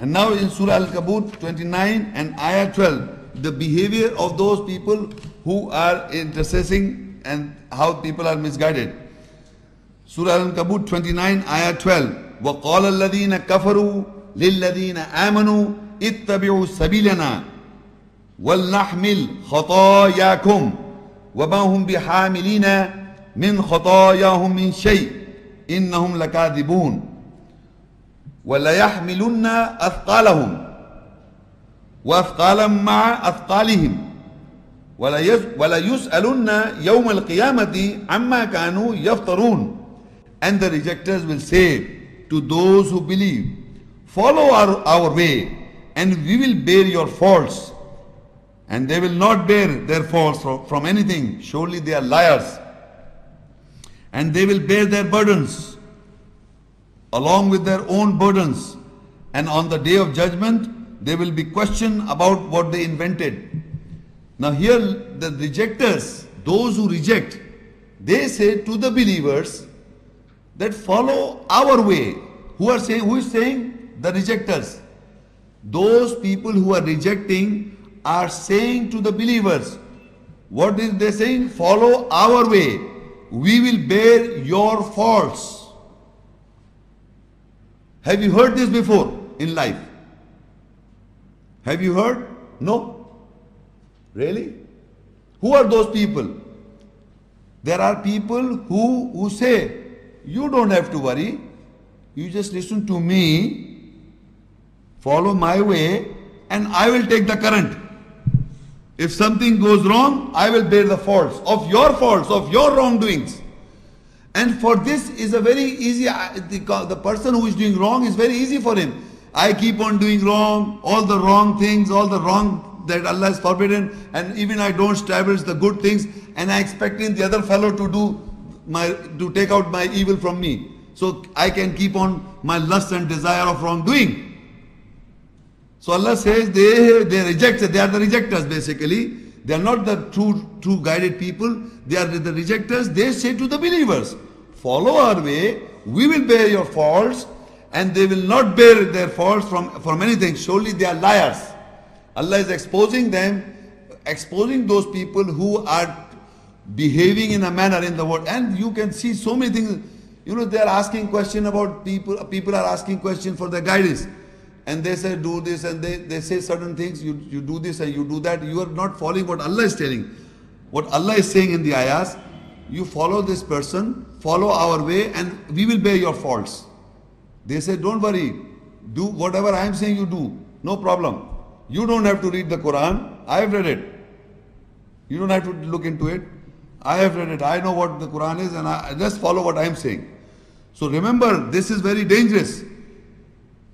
And now in Surah Al-Kabut 29 and Ayah 12, the behavior of those people who are intercessing and how people are misguided. Surah Al-Kabut 29 Ayah 12. وَقَالَ الَّذِينَ كَفَرُوا لِلَّذِينَ آمَنُوا اتَّبِعُوا سَبِيلَنَا وَلْنَحْمِلْ خَطَايَاكُمْ وَمَا هُمْ بِحَامِلِينَ مِنْ خَطَايَاهُمْ مِنْ شَيْءٍ إِنَّهُمْ لَكَاذِبُونَ وَلَيَحْمِلُنَّ أَثْقَالَهُمْ وَأَثْقَالًا مَعَ أَثْقَالِهِمْ وَلَيُسْأَلُنَّ يَوْمَ الْقِيَامَةِ عَمَّا كَانُوا يَفْتَرُونَ. And the rejectors will say to those who believe, follow our way and we will bear your faults. And they will not bear their faults from anything. Surely they are liars. And they will bear their burdens along with their own burdens. And on the day of judgment, they will be questioned about what they invented. Now here the rejectors, those who reject, they say to the believers that follow our way. Who is saying? The rejectors. Those people who are rejecting are saying to the believers, what is they saying? Follow our way. We will bear your faults. Have you heard this before in life? Have you heard? No. Really? Who are those people? There are people who say, you don't have to worry. You just listen to me, follow my way, and I will take the current. If something goes wrong, I will bear the faults, of your wrongdoings. And for this is a very easy, the person who is doing wrong is very easy for him. I keep on doing wrong, all the wrong things, all the wrong that Allah has forbidden, and even I don't establish the good things, and I expecting the other fellow to take out my evil from me. So I can keep on my lust and desire of wrongdoing. So Allah says they reject, they are the rejectors basically. They are not the true guided people. They are the rejectors. They say to the believers, follow our way, we will bear your faults, and they will not bear their faults from anything. Surely they are liars. Allah is exposing them, exposing those people who are behaving in a manner in the world. And you can see so many things. You know, they are asking questions about people. People are asking questions for their guidance. And they say, do this, and they say certain things. You do this and you do that. You are not following what Allah is telling. What Allah is saying in the ayahs, you follow this person, follow our way, and we will bear your faults. They say, don't worry. Do whatever I am saying, you do. No problem. You don't have to read the Quran. I have read it. You don't have to look into it. I have read it. I know what the Quran is, and I just follow what I am saying. So remember, this is very dangerous.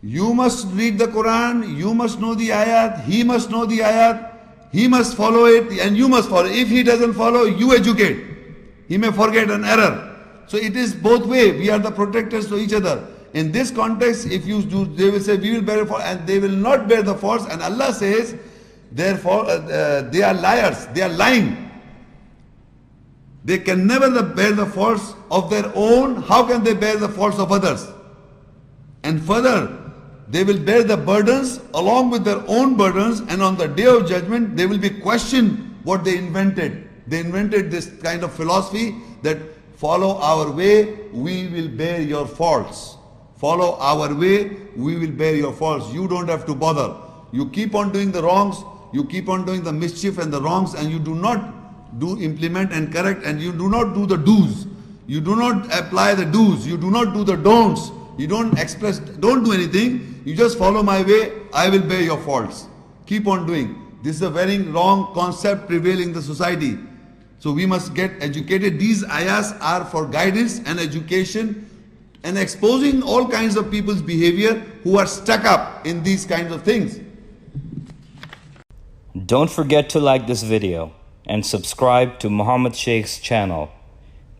You must read the Quran, you must know the ayat, he must know the ayat, he must follow it, and you must follow. If he doesn't follow, you educate. He may forget an error. So it is both way. We are the protectors to each other. In this context, if you do, they will say, we will bear the fault, and they will not bear the faults. And Allah says, therefore, they are liars, they are lying. They can never bear the faults of their own. How can they bear the faults of others? And further, they will bear the burdens along with their own burdens, and on the day of judgment, they will be questioned what they invented. They invented this kind of philosophy that follow our way, we will bear your faults. Follow our way, we will bear your faults. You don't have to bother. You keep on doing the wrongs, you keep on doing the mischief and the wrongs, and you do not implement and correct, and you do not do the do's. You do not apply the do's. You do not do the don'ts. You don't do anything. You just follow my way, I will bear your faults. Keep on doing. This is a very wrong concept prevailing in the society. So we must get educated. These ayahs are for guidance and education and exposing all kinds of people's behavior who are stuck up in these kinds of things. Don't forget to like this video and subscribe to Muhammad Sheikh's channel.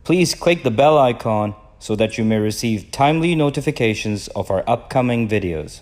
Please click the bell icon so that you may receive timely notifications of our upcoming videos.